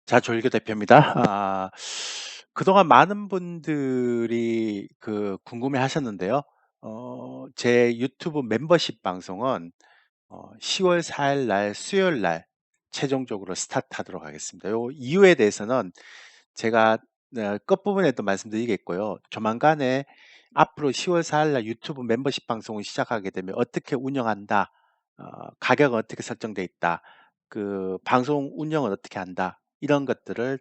자, 조일교 대표입니다. 그동안 많은 분들이 궁금해 하셨는데요. 제 유튜브 멤버십 방송은 10월 4일 날 수요일 날 최종적으로 스타트하도록 하겠습니다. 요 이유에 대해서는 제가 끝부분에도 말씀드리겠고요. 조만간에 앞으로 10월 4일 날 유튜브 멤버십 방송을 시작하게 되면 어떻게 운영한다, 가격은 어떻게 설정돼 있다, 방송 운영은 어떻게 한다, 이런 것들을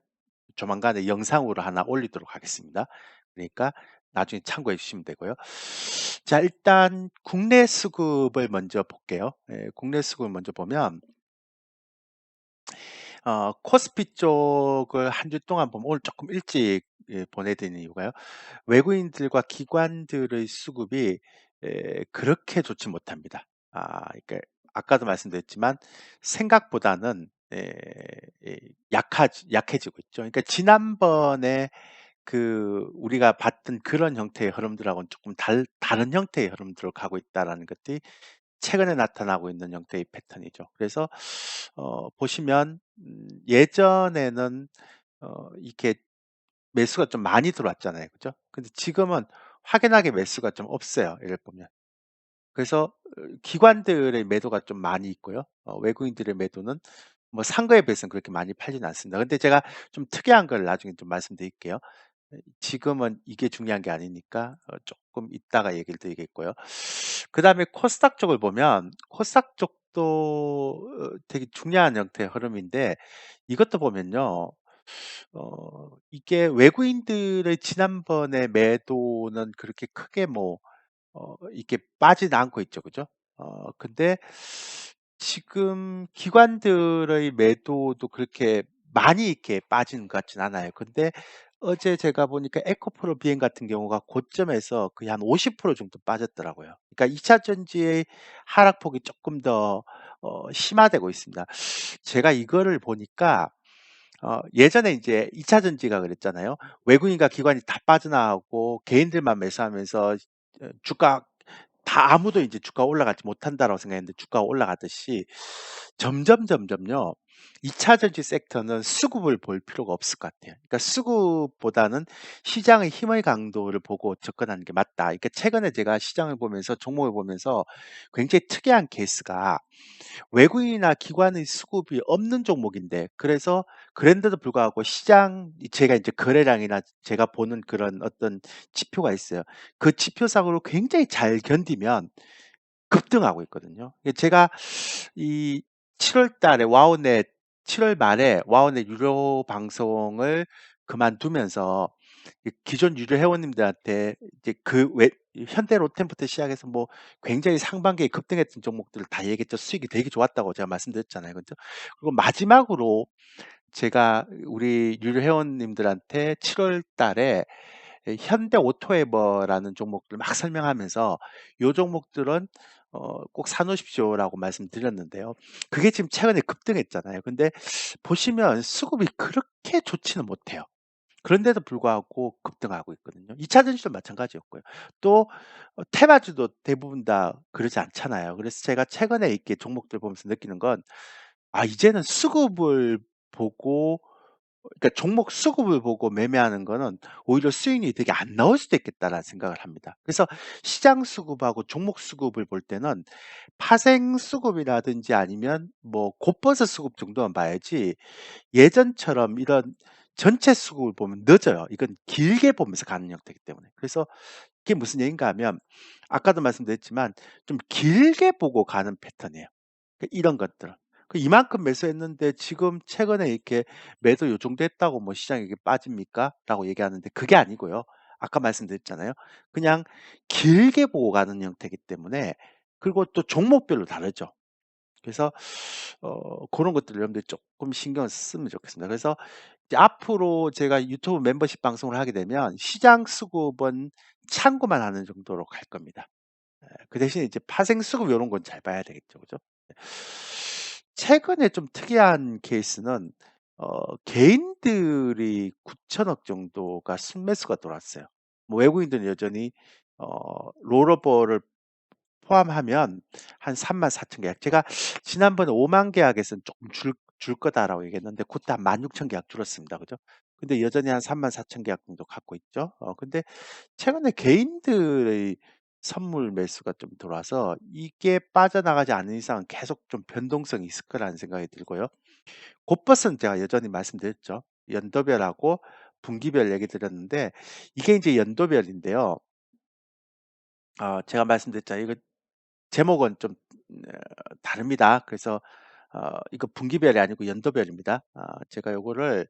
조만간에 영상으로 하나 올리도록 하겠습니다. 그러니까 나중에 참고해 주시면 되고요. 자, 일단 국내 수급을 먼저 볼게요. 국내 수급을 먼저 보면 코스피 쪽을 한 주 동안 보면 오늘 조금 일찍 보내드리는 이유가요. 외국인들과 기관들의 수급이 그렇게 좋지 못합니다. 그러니까 아까도 말씀드렸지만 생각보다는 약해지고 있죠. 그러니까 지난번에 우리가 봤던 그런 형태의 흐름들하고는 조금 다른 형태의 흐름들을 가고 있다라는 것들이 최근에 나타나고 있는 형태의 패턴이죠. 그래서 보시면 예전에는 이렇게 매수가 좀 많이 들어왔잖아요. 그죠? 근데 지금은 확연하게 매수가 좀 없어요. 예를 보면. 그래서 기관들의 매도가 좀 많이 있고요. 외국인들의 매도는 뭐 산 거에 비해서는 그렇게 많이 팔지는 않습니다. 근데 제가 좀 특이한 걸 나중에 좀 말씀드릴게요. 지금은 이게 중요한 게 아니니까 조금 이따가 얘기를 드리겠고요. 그다음에 코스닥 쪽을 보면 코스닥 쪽도 되게 중요한 형태의 흐름인데 이것도 보면요. 이게 외국인들의 지난번에 매도는 그렇게 크게 뭐 이렇게 빠지는 않고 있죠. 그죠? 근데 지금 기관들의 매도도 그렇게 많이 이렇게 빠지는 것 같진 않아요. 근데 어제 제가 보니까 에코프로 비행 같은 경우가 고점에서 거의 한 50% 정도 빠졌더라고요. 그러니까 2차 전지의 하락폭이 조금 더 심화되고 있습니다. 제가 이거를 보니까 예전에 이제 2차 전지가 그랬잖아요. 외국인과 기관이 다 빠져나가고 개인들만 매수하면서 주가 다 아무도 이제 주가가 올라가지 못한다라고 생각했는데 주가가 올라가듯이 점점요. 2차 전지 섹터는 수급을 볼 필요가 없을 것 같아요. 그러니까 수급보다는 시장의 힘의 강도를 보고 접근하는 게 맞다. 그러니까 최근에 제가 시장을 보면서 종목을 보면서 굉장히 특이한 케이스가 외국인이나 기관의 수급이 없는 종목인데 그래서 그런데도 불구하고 시장 제가 이제 거래량이나 제가 보는 그런 어떤 지표가 있어요. 그 지표상으로 굉장히 잘 견디면 급등하고 있거든요. 제가 이 7월 달에 와우넷 7월 말에 와우넷 유료 방송을 그만두면서 기존 유료 회원님들한테 이제 현대 로템부터 시작해서 뭐 굉장히 상반기에 급등했던 종목들을 다 얘기했죠. 수익이 되게 좋았다고 제가 말씀드렸잖아요. 그죠? 그리고 마지막으로 제가 우리 유료 회원님들한테 7월 달에 현대 오토에버라는 종목들을 막 설명하면서 요 종목들은 꼭 사놓으십시오라고 말씀드렸는데요. 그게 지금 최근에 급등했잖아요. 근데 보시면 수급이 그렇게 좋지는 못해요. 그런데도 불구하고 급등하고 있거든요. 2차 전지도 마찬가지였고요. 또 테마주도 대부분 다 그러지 않잖아요. 그래서 제가 최근에 이렇게 종목들 보면서 느끼는 건 이제는 수급을 보고 그러니까 종목 수급을 보고 매매하는 거는 오히려 수익이 되게 안 나올 수도 있겠다라는 생각을 합니다. 그래서 시장 수급하고 종목 수급을 볼 때는 파생 수급이라든지 아니면 뭐 곧버섯 수급 정도만 봐야지 예전처럼 이런 전체 수급을 보면 늦어요. 이건 길게 보면서 가는 형태이기 때문에. 그래서 이게 무슨 얘기인가 하면 아까도 말씀드렸지만 좀 길게 보고 가는 패턴이에요. 이런 것들. 이만큼 매수했는데 지금 최근에 이렇게 매도 요 정도 했다고 뭐 시장이 이게 빠집니까? 라고 얘기하는데 그게 아니고요. 아까 말씀드렸잖아요. 그냥 길게 보고 가는 형태이기 때문에 그리고 또 종목별로 다르죠. 그래서 그런 것들을 여러분들이 조금 신경을 쓰면 좋겠습니다. 그래서 이제 앞으로 제가 유튜브 멤버십 방송을 하게 되면 시장 수급은 참고만 하는 정도로 갈 겁니다. 그 대신에 이제 파생 수급 요런 건 잘 봐야 되겠죠. 그죠? 네. 최근에 좀 특이한 케이스는 개인들이 9천억 정도가 순매수가 들어왔어요. 뭐 외국인들은 여전히 롤오버를 포함하면 한 34,000 계약. 제가 지난번에 5만 계약에서는 조금 줄 거다."라고 얘기했는데 그때 한 16,000 계약 줄었습니다. 그죠? 근데 여전히 한 34,000 계약 정도 갖고 있죠. 근데 최근에 개인들의 선물 매수가 좀 들어와서 이게 빠져나가지 않는 이상은 계속 좀 변동성이 있을 거라는 생각이 들고요. 곧버스는 제가 여전히 말씀드렸죠. 연도별하고 분기별 얘기 드렸는데 이게 이제 연도별인데요. 제가 말씀드렸잖아요. 이거 제목은 좀 다릅니다. 그래서 이거 분기별이 아니고 연도별입니다. 제가 요거를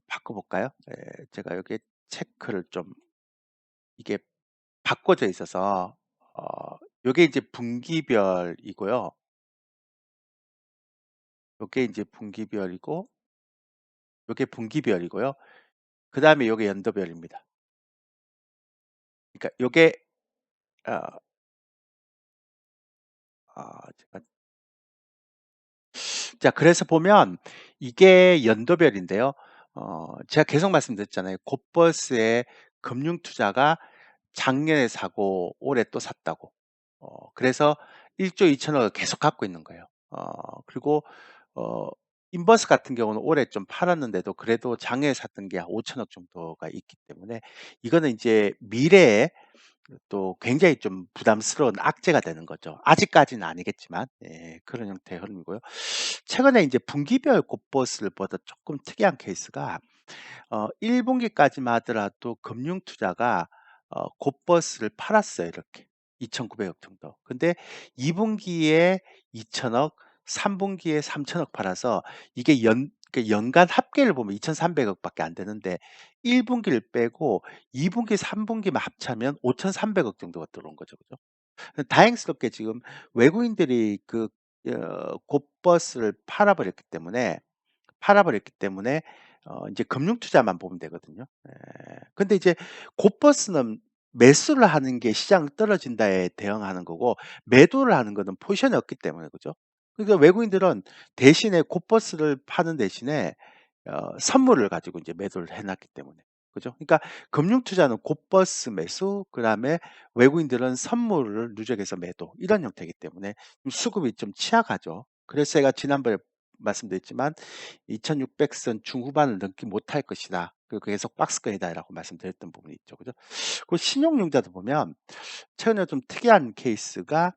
바꿔 볼까요? 예. 제가 여기에 체크를 좀 이게 바꿔져 있어서 요게 이제 분기별이고요. 요게 이제 분기별이고 요게 분기별이고요. 그다음에 요게 연도별입니다. 그러니까 요게 어 제가 자 그래서 보면 이게 연도별인데요. 제가 계속 말씀드렸잖아요. 곧버스의 금융 투자가 작년에 사고 올해 또 샀다고. 그래서 1조 2천억을 계속 갖고 있는 거예요. 그리고 어 인버스 같은 경우는 올해 좀 팔았는데도 그래도 작년에 샀던 게 한 5천억 정도가 있기 때문에 이거는 이제 미래에 또 굉장히 좀 부담스러운 악재가 되는 거죠. 아직까지는 아니겠지만 그런 형태의 흐름이고요. 최근에 이제 분기별 곧버스를 보다 조금 특이한 케이스가 1 분기까지만 하더라도 금융 투자가 곧버스를 팔았어요 이렇게. 2,900억 정도. 근데 2 분기에 2천억, 3 분기에 3천억 팔아서 이게 연간 합계를 보면 2,300억 밖에 안 되는데 1 분기를 빼고 2 분기, 3 분기만 합치면 5,300억 정도가 들어온 거죠. 그죠? 다행스럽게 지금 외국인들이 곧버스를 팔아버렸기 때문에 인제 금융 투자만 보면 되거든요. 근데 이제 곧버스는 매수를 하는 게 시장 떨어진다에 대응하는 거고 매도를 하는 거는 포지션이 없기 때문에 그죠? 그러니까 외국인들은 대신에 곧버스를 파는 대신에 선물을 가지고 인제 매도를 해 놨기 때문에. 그죠? 그러니까 금융 투자는 곧버스 매수 그다음에 외국인들은 선물을 누적해서 매도 이런 형태이기 때문에 좀 수급이 좀 취약하죠. 그래서 제가 지난번에 말씀드렸지만 2,600선 중후반을 넘지 못할 것이다. 그리고 계속 박스권이다라고 말씀드렸던 부분이 있죠. 그죠? 그 신용융자도 보면 최근에 좀 특이한 케이스가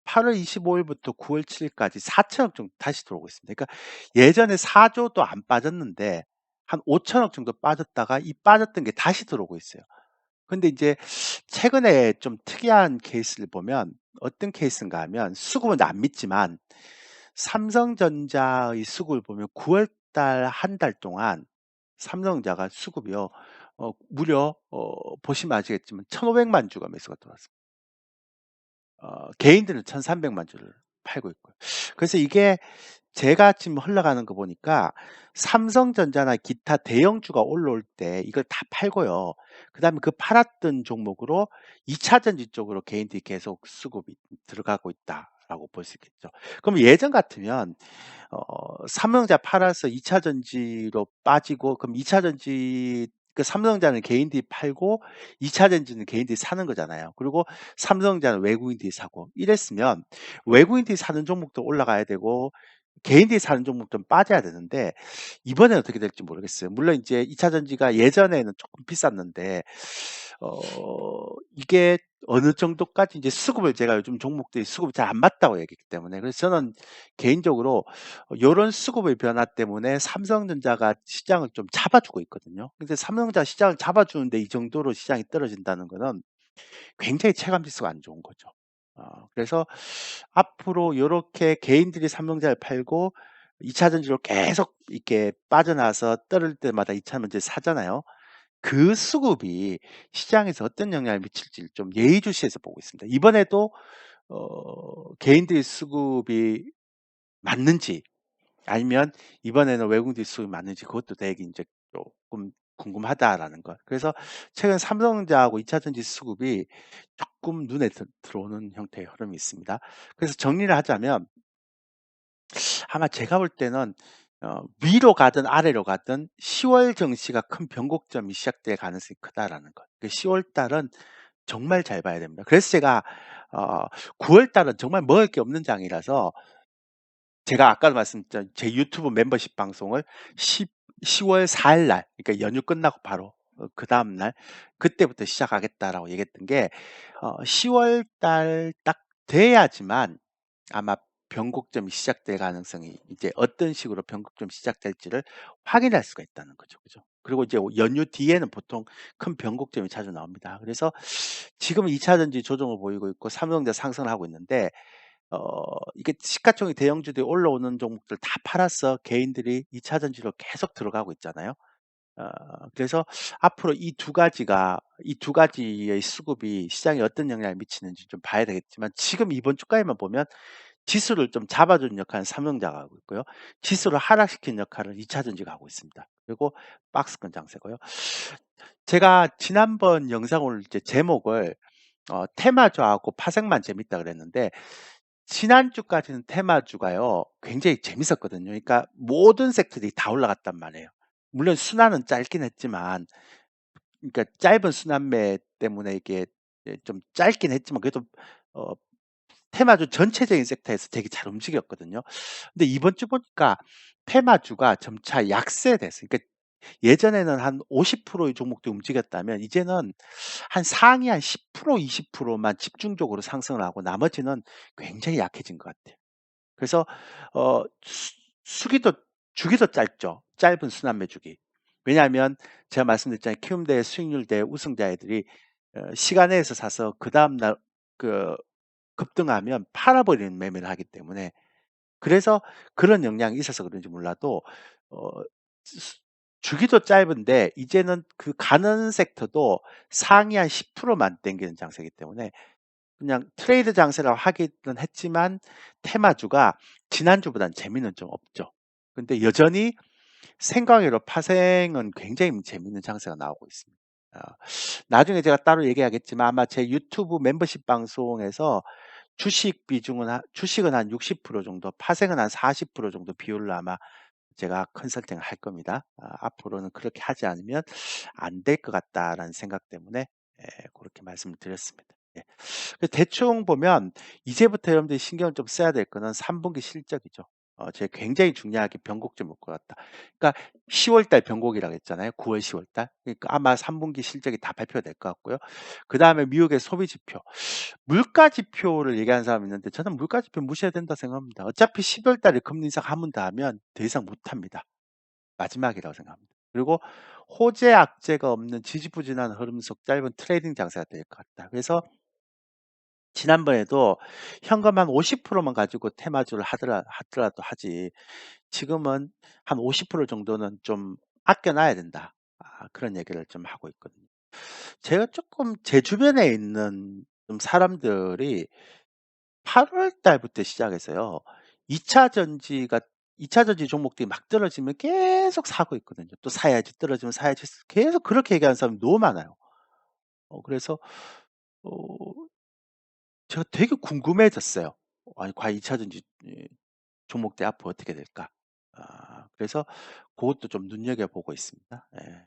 8월 25 일부터 9월 7 일까지 4천억 정도 다시 들어오고 있습니다. 그러니까 예전에 4조도 안 빠졌는데 한 5천억 정도 빠졌다가 이 빠졌던 게 다시 들어오고 있어요. 근데 이제 최근에 좀 특이한 케이스를 보면 어떤 케이스인가 하면 수급은 안 믿지만 삼성전자의 수급을 보면 9월 달 한 달 동안 삼성전자가 수급이요. 무려 보시면 아시겠지만 1,500만 주가 매수가 들어왔습니다. 개인들은 1,300만 주를 팔고 있고요. 그래서 이게 제가 지금 흘러가는 거 보니까 삼성전자나 기타 대형주가 올라올 때 이걸 다 팔고요. 그다음에 그 팔았던 종목으로 2 차 전지 쪽으로 개인들이 계속 수급이 들어가고 있다라고 볼 수 있겠죠. 그럼 예전 같으면 삼성전자 팔아서 2차 전지로 빠지고 그럼 2차 전지 삼성전자는 개인들이 팔고 2차 전지는 개인들이 사는 거잖아요. 그리고 삼성전자는 외국인들이 사고 이랬으면 외국인들이 사는 종목도 올라가야 되고 개인들이 사는 종목들은 빠져야 되는데 이번에는 어떻게 될지 모르겠어요. 물론 이제 2차 전지가 예전에는 조금 비쌌는데 이게 어느 정도까지 이제 수급을 제가 요즘 종목들이 수급이 잘 안 맞다고 얘기했기 때문에 그래서 저는 개인적으로 요런 수급의 변화 때문에 삼성전자가 시장을 좀 잡아주고 있거든요. 근데 삼성전자 시장을 잡아주는데 이 정도로 시장이 떨어진다는 거는 굉장히 체감 지수가 안 좋은 거죠. 그래서 앞으로 요렇게 개인들이 삼성전자를 팔고 2차 전지로 계속 이렇게 빠져나와서 떨어질 때마다 2차 전지를 사잖아요. 그 수급이 시장에서 어떤 영향을 미칠지를 좀 예의주시해서 보고 있습니다. 이번에도 개인들의 수급이 맞는지 아니면 이번에는 외국인들의 수급이 맞는지 그것도 되게 인제 쪼끔 궁금하다라는 것. 그래서 최근 삼성전자하고 2차 전지 수급이 쪼끔 눈에 들어오는 형태의 흐름이 있습니다. 그래서 정리를 하자면 아마 제가 볼 때는 위로 가든 아래로 가든 10월 증시가 큰 변곡점이 시작될 가능성이 크다라는 것. 10월 달은 정말 잘 봐야 됩니다. 그래서 제가 어 9월 달은 정말 먹을 게 없는 장이라서 제가 아까도 말씀드렸죠. 제 유튜브 멤버십 방송을 10월 4일 날, 그러니까 연휴 끝나고 바로 그다음 날 그때부터 시작하겠다라고 얘기했던 게 10월 달 딱 돼야지만 아마 변곡점이 시작될 가능성이, 이제 어떤 식으로 변곡점이 시작될지를 확인할 수가 있다는 거죠. 그죠? 그리고 이제 연휴 뒤에는 보통 큰 변곡점이 자주 나옵니다. 그래서 지금 2 차전지 조정을 보이고 있고 삼성전자 상승을 하고 있는데 이게 시가총액 대형주들이 올라오는 종목들 다 팔아서 개인들이 2 차전지로 계속 들어가고 있잖아요. 어 그래서 앞으로 이 두 가지의 수급이 시장에 어떤 영향을 미치는지 좀 봐야 되겠지만, 지금 이번 주까지만 보면 지수를 좀 잡아주는 역할은 삼성전자가 하고 있고요. 지수를 하락시키는 역할은 2 차전지가 하고 있습니다. 그리고 박스권 장세고요. 제가 지난번 영상을 이제 제목을 테마주하고 파생만 재밌다 그랬는데, 지난주까지는 테마주가요 굉장히 재밌었거든요. 그러니까 모든 섹터들이 다 올라갔단 말이에요. 물론 순환은 짧긴 했지만, 그러니까 짧은 순환매 때문에 이게 좀 짧긴 했지만, 그래도 어 테마주 전체적인 섹터에서 되게 잘 움직였거든요. 근데 이번 주 보니까 테마주가 점차 약세됐어요. 그러니까 예전에는 한 50%의 종목들이 움직였다면, 이제는 한 상위 한 10% 20%만 집중적으로 상승을 하고 나머지는 굉장히 약해진 것 같아요. 그래서 수기도 주기도 짧죠. 짧은 순환매 주기. 왜냐하면 제가 말씀드렸잖아요. 키움대 수익률 대 우승자 애들이 시간 내에서 사서 그다음 날 그 급등하면 팔아버리는 매매를 하기 때문에, 그래서 그런 영향이 있어서 그런지 몰라도 어 수 주기도 짧은데 이제는 그 가는 섹터도 상위 한 10%만 땡기는 장세이기 때문에 그냥 트레이드 장세라고 하기는 했지만, 테마주가 지난주보단 재미는 좀 없죠. 근데 여전히 생광으로 파생은 굉장히 재미있는 장세가 나오고 있습니다. 어 나중에 제가 따로 얘기하겠지만, 아마 제 유튜브 멤버십 방송에서 주식은 한 60% 정도, 파생은 한 40% 정도 비율로 아마 제가 컨설팅을 할 겁니다. 앞으로는 그렇게 하지 않으면 안 될 것 같다라는 생각 때문에 그렇게 말씀을 드렸습니다. 예. 대충 보면 이제부터 여러분들이 신경을 좀 써야 될 거는 3 분기 실적이죠. 제가 굉장히 중요하게 변곡점 올 것 같다. 그러니까 10월 달 변곡이라고 했잖아요. 9 월, 10월 달. 그러니까 아마 3 분기 실적이 다 발표가 될 것 같고요. 그다음에 미국의 소비 지표. 물가 지표를 얘기하는 사람이 있는데, 저는 물가 지표 무시해야 된다 생각합니다. 어차피 12월 달에 금리 인상 한 번 더 하면 더 이상 못 합니다. 마지막이라고 생각합니다. 그리고 호재 악재가 없는 지지부진한 흐름 속 짧은 트레이딩 장세가 될 것 같다. 그래서 지난번에도 현금 한 50%만 가지고 테마주를 하더라도 하지, 지금은 한 50% 정도는 좀 아껴 놔야 된다. 그런 얘기를 좀 하고 있거든요. 제가 조금 제 주변에 있는 좀 사람들이 8월 달부터 시작해서요. 2차 전지가 2차 전지 종목들이 막 떨어지면 계속 사고 있거든요. 또 사야지, 떨어지면 사야지, 계속 그렇게 얘기하는 사람이 너무 많아요. 그래서 어 제가 되게 궁금해졌어요. 아니 과연 2차 전지 종목들 앞으로 어떻게 될까? 그래서 그것도 좀 눈여겨보고 있습니다. 예.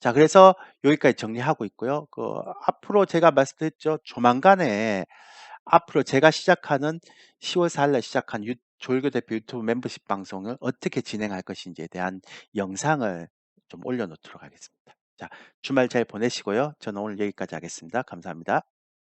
자, 그래서 여기까지 정리하고 있고요. 앞으로 제가 말씀드렸죠. 조만간에 앞으로 제가 시작하는 10월 4일 날 시작한 조일교 대표 유튜브 멤버십 방송을 어떻게 진행할 것인지에 대한 영상을 좀 올려 놓도록 하겠습니다. 자, 주말 잘 보내시고요. 저는 오늘 여기까지 하겠습니다. 감사합니다.